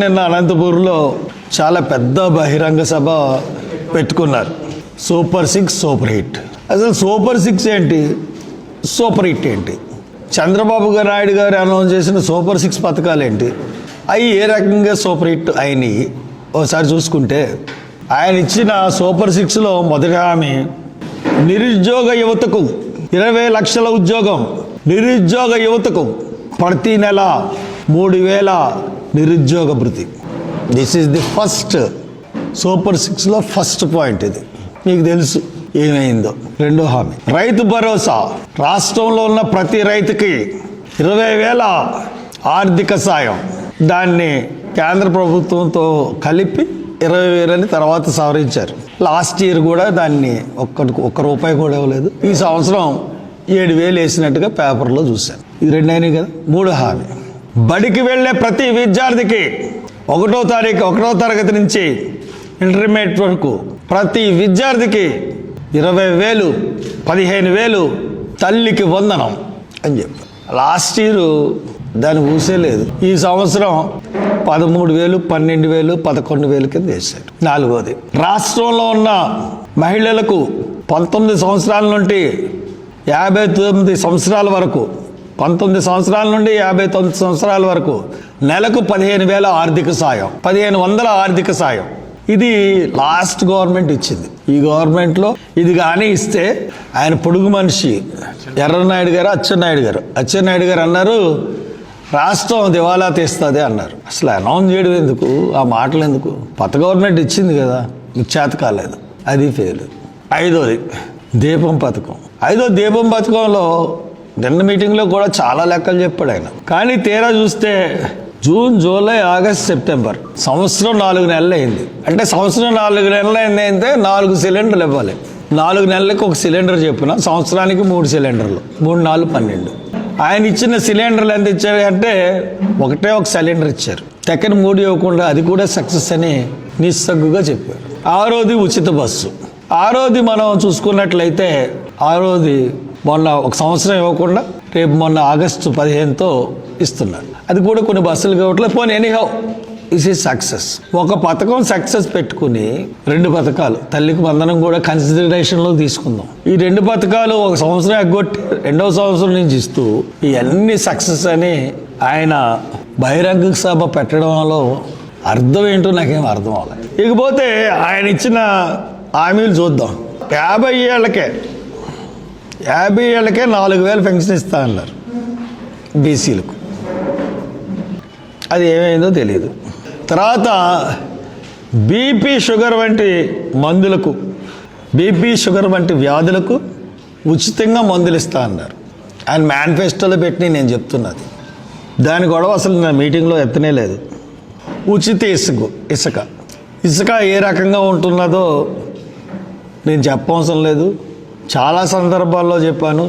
నిన్న అనంతపూర్లో చాలా పెద్ద బహిరంగ సభ పెట్టుకున్నారు. Super 6 super hit. అసలు సూపర్ 6 ఏంటి, సూపర్ హిట్ ఏంటి? చంద్రబాబు నాయుడు గారు అనౌన్స్ చేసిన సూపర్ 6 పథకాలు ఏంటి, అవి ఏ రకంగా సూపర్ హిట్ అయినాయి ఒకసారి చూసుకుంటే, ఆయన ఇచ్చిన సూపర్ 6లో మొదటి హామీ నిరుద్యోగ యువతకు 20 లక్షల ఉద్యోగం. నిరుద్యోగ యువతకు ప్రతి నెల 3,000 నిరుద్యోగ భృతి. This is the first super 6లో ఫస్ట్ పాయింట్. ఇది మీకు తెలుసు ఏమైందో. రెండో హామీ రైతు భరోసా. రాష్ట్రంలో ఉన్న ప్రతి రైతుకి 20,000 ఆర్థిక సాయం. దాన్ని కేంద్ర ప్రభుత్వంతో కలిపి 20,000 తర్వాత సవరించారు. లాస్ట్ ఇయర్ కూడా దాన్ని ఒక్క రూపాయి కూడా ఇవ్వలేదు. ఈ సంవత్సరం 7,000 వేసినట్టుగా పేపర్లో చూశాను. ఇది రెండైనాయి కదా. మూడో హామీ బడికి వెళ్ళే ప్రతి విద్యార్థికి 1వ తరగతి నుంచి ఇంటర్మీడియట్ వరకు ప్రతి విద్యార్థికి 20,000, 15,000 తల్లికి వందనం అని చెప్పి లాస్ట్ ఇయర్ దాన్ని ఊసేలేదు. ఈ సంవత్సరం 13,000, 12,000, 11,000 కింద వేశారు. నాలుగోది రాష్ట్రంలో ఉన్న మహిళలకు 19 సంవత్సరాల నుండి 59 సంవత్సరాల వరకు 19 సంవత్సరాల నుండి 59 సంవత్సరాల వరకు నెలకు 15,000 ఆర్థిక సాయం, 1,500 ఆర్థిక సాయం. ఇది లాస్ట్ గవర్నమెంట్ ఇచ్చింది. ఈ గవర్నమెంట్లో ఇది కానీ ఇస్తే ఆయన పొడుగు మనిషి ఎర్రనాయుడు గారు, అచ్చెన్నాయుడు గారు అన్నారు రాష్ట్రం దివాలా తీస్తుంది అన్నారు. అసలు అనౌన్స్ చేయడం ఎందుకు, ఆ మాటలు ఎందుకు? కొత్త గవర్నమెంట్ ఇచ్చింది కదా, చేత కాలేదు, అది ఫెయిల్. ఐదోది దీపం పథకం. దీపం పథకంలో నిన్న మీటింగ్లో కూడా చాలా లెక్కలు చెప్పాడు ఆయన. కానీ తీరా చూస్తే జూన్, జూలై, ఆగస్ట్, సెప్టెంబర్ సంవత్సరం 4 నెలలు అయింది. అంటే సంవత్సరం 4 నెలలు అయిందంటే 4 సిలిండర్లు ఇవ్వాలి. 4 నెలలకు ఒక సిలిండర్ చెప్పిన సంవత్సరానికి 3 సిలిండర్లు, 3, 4, 12. ఆయన ఇచ్చిన సిలిండర్లు ఎంత ఇచ్చారు అంటే ఒకటే ఒక సిలిండర్ ఇచ్చారు. సెకండ్ 3 ఇవ్వకుండా అది కూడా సక్సెస్ అని నిస్సగ్గుగా చెప్పారు. 6వది ఉచిత బస్సు. 6వది మనం చూసుకున్నట్లయితే 6వది మొన్న ఒక సంవత్సరం ఇవ్వకుండా రేపు మొన్న ఆగస్టు 15తో ఇస్తున్నారు. అది కూడా కొన్ని బస్సులు కావట్లేదు. పోనీ ఎనీహౌ ఇస్ ఈజ్ సక్సెస్. ఒక పథకం సక్సెస్ పెట్టుకుని 2 పథకాలు తల్లికి వందనం కూడా కన్సిడరేషన్లో తీసుకుందాం. ఈ 2 పథకాలు ఒక సంవత్సరం ఎగ్గొట్టి 2వ సంవత్సరం నుంచి ఇస్తూ ఇవన్నీ సక్సెస్ అని ఆయన బహిరంగ సభ పెట్టడంలో అర్థం ఏంటో నాకేం అర్థం అవ్వలేదు. ఇకపోతే ఆయన ఇచ్చిన హామీలు చూద్దాం. 50 ఏళ్ళకే 4,000 పెన్షన్ ఇస్తా అన్నారు బీసీలకు. అది ఏమైందో తెలియదు. తర్వాత బీపీ షుగర్ వంటి మందులకు, బీపీ షుగర్ వంటి వ్యాధులకు ఉచితంగా మందులు ఇస్తా అన్నారు. ఆయన మేనిఫెస్టోలో పెట్టి నేను చెప్తున్నది. దాని గొడవ అసలు నా మీటింగ్లో ఎత్తనే లేదు. ఉచిత ఇసుక ఏ రకంగా ఉంటున్నదో నేను చెప్పవసరం లేదు. చాలా సందర్భాల్లో చెప్పాను.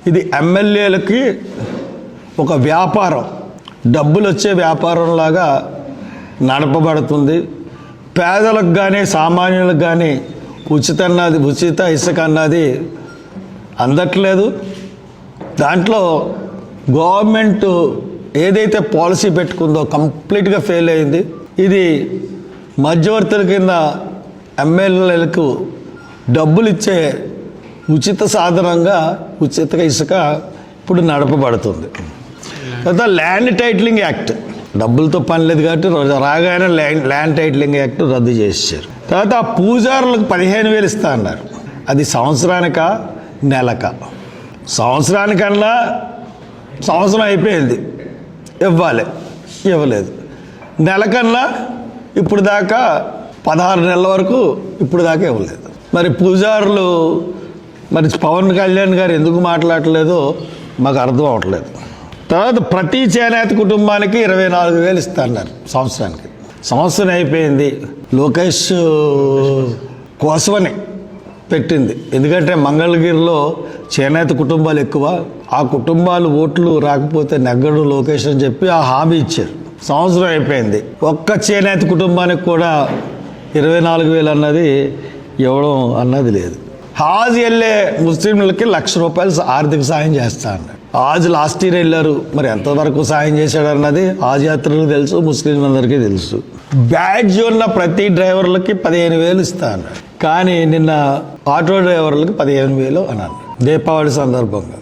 ఇది ఎమ్మెల్యేలకి ఒక వ్యాపారం, డబ్బులు వచ్చే వ్యాపారంలాగా నడపబడుతుంది. పేదలకు కానీ సామాన్యులకు కానీ ఉచిత ఇసుక అన్నది అందట్లేదు. దాంట్లో గవర్నమెంట్ ఏదైతే పాలసీ పెట్టుకుందో కంప్లీట్గా ఫెయిల్ అయింది. ఇది మధ్యవర్తుల కింద ఎమ్మెల్యేలకు డబ్బులు ఇచ్చే ఉచిత సాధనంగా ఉచిత ఇసుక ఇప్పుడు నడపబడుతుంది. తర్వాత ల్యాండ్ టైటిలింగ్ యాక్ట్, డబ్బులతో పని లేదు కాబట్టి రాగానే ల్యాండ్ టైటిలింగ్ యాక్ట్ రద్దు చేశారు. తర్వాత ఆ పూజారులకు 15,000 ఇస్తా అన్నారు. అది సంవత్సరానికా నెలకా? సంవత్సరానికన్నా సంవత్సరం అయిపోయింది, ఇవ్వలేదు. నెలకన్నా ఇప్పుడు దాకా 16 నెలల వరకు ఇప్పుడు దాకా ఇవ్వలేదు. మరి పూజారులు మరి పవన్ కళ్యాణ్ గారు ఎందుకు మాట్లాడలేదో మాకు అర్థం అవ్వట్లేదు. తర్వాత ప్రతి చేనేత కుటుంబానికి 24,000 ఇస్తా అన్నారు సంవత్సరానికి. సంవత్సరం అయిపోయింది. లోకేష్ కోసమని పెట్టింది. ఎందుకంటే మంగళగిరిలో చేనేత కుటుంబాలు ఎక్కువ. ఆ కుటుంబాలు ఓట్లు రాకపోతే నెగ్గడు లోకేష్ అని చెప్పి ఆ హామీ ఇచ్చారు. సంవత్సరం అయిపోయింది. ఒక్క చేనేత కుటుంబానికి కూడా 24,000 అన్నది ఇవ్వడం అన్నది లేదు. హాజ్ వెళ్ళే ముస్లింలకి 1,00,000 రూపాయలు ఆర్థిక సాయం చేస్తా అన్నాడు. ఆజ్ లాస్ట్ ఇయర్ వెళ్ళారు, మరి ఎంతవరకు సాయం చేశాడన్నది ఆజ్ యాత్రలకు తెలుసు, ముస్లింలందరికీ తెలుసు. బ్యాడ్జ్ ఉన్న ప్రతి డ్రైవర్లకి 15,000 ఇస్తా అన్నాడు, కానీ నిన్న ఆటో డ్రైవర్లకి 15,000 అన్నాడు. దీపావళి సందర్భంగా,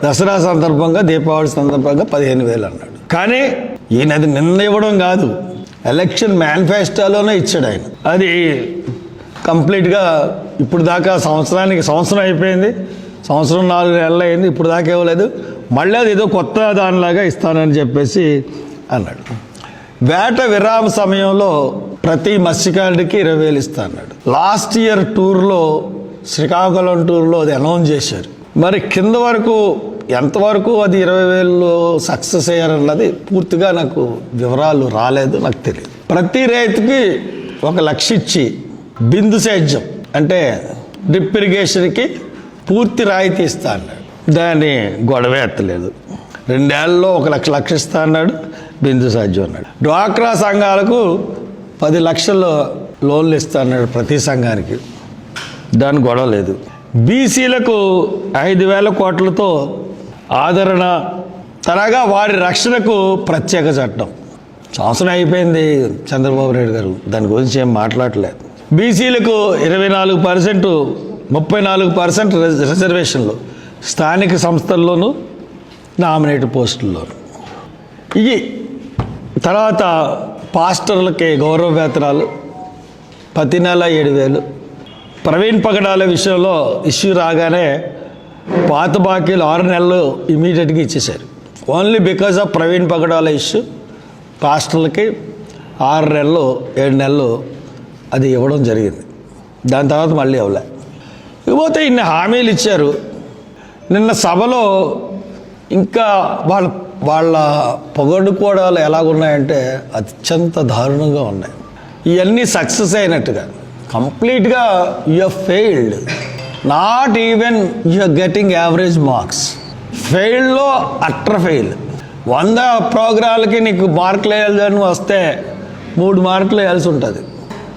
దసరా సందర్భంగా, దీపావళి సందర్భంగా 15,000 అన్నాడు. కానీ ఈయనది నిన్న ఇవ్వడం కాదు, ఎలక్షన్ మేనిఫెస్టోలోనే ఇచ్చాడు ఆయన. అది కంప్లీట్గా ఇప్పుడు దాకా సంవత్సరం అయిపోయింది, సంవత్సరం 4 నెలలు అయింది, ఇప్పుడు దాకా ఇవ్వలేదు. మళ్ళీ అది ఏదో కొత్త దానిలాగా ఇస్తానని చెప్పేసి అన్నాడు. వేట విరామ సమయంలో ప్రతి మత్స్యకారుడికి 20,000 ఇస్తా అన్నాడు. లాస్ట్ ఇయర్ టూర్లో, శ్రీకాకుళం టూర్లో అది అనౌన్స్ చేశారు. మరి కింద వరకు ఎంతవరకు అది 20,000 సక్సెస్ అయ్యారన్నది పూర్తిగా నాకు వివరాలు రాలేదు, నాకు తెలియదు. ప్రతి రైతుకి 1,00,000 ఇచ్చి బిందు సేద్యం అంటే డ్రిప్ ఇరిగేషన్కి పూర్తి రాయితీ ఇస్తా అన్నాడు. దాన్ని గొడవ ఎత్తలేదు. 2 ఏళ్లలో 1,00,000 ఇస్తా అన్నాడు, బిందు సేద్యం అన్నాడు. డ్వాక్రా సంఘాలకు 10 లక్షల లోన్లు ఇస్తా అన్నాడు ప్రతి సంఘానికి, దాని గొడవ లేదు. బీసీలకు 5,000 కోట్లతో ఆదరణ, తరగా వారి రక్షణకు ప్రత్యేక చట్టం. సంవత్సరం అయిపోయింది చంద్రబాబు నాయుడు గారు దాని గురించి ఏం మాట్లాడలేదు. బీసీలకు 24%, 34% రిజర్వేషన్లు స్థానిక సంస్థల్లోనూ, నామినేటెడ్ పోస్టుల్లోనూ. ఇవి తర్వాత పాస్టర్లకి గౌరవ వేతనాలు ప్రతి నెల 7,000. ప్రవీణ్ పగడాల విషయంలో ఇష్యూ రాగానే పాత బాకీలు 6 నెలలు ఇమీడియట్గా ఇచ్చేశారు. Only because of Praveen Pagadala issue పాస్టర్లకి 6 నెలలు 7 నెలలు అది ఇవ్వడం జరిగింది. దాని తర్వాత మళ్ళీ ఇవ్వలే. ఇకపోతే ఇన్ని హామీలు ఇచ్చారు. నిన్న సభలో ఇంకా వాళ్ళ పొగడుకోవడాలు ఎలాగున్నాయంటే అత్యంత దారుణంగా ఉన్నాయి. ఇవన్నీ సక్సెస్ అయినట్టుగా కంప్లీట్గా you failed, not even you getting average marks. ఫెయిల్డ్లో అట్టర్ ఫెయిల్. 100 ప్రోగ్రాలకి నీకు మార్కులు వేయాలని వస్తే 3 మార్కులు వేయాల్సి ఉంటుంది.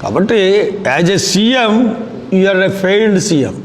కాబట్టి as a CM you are a failed CM.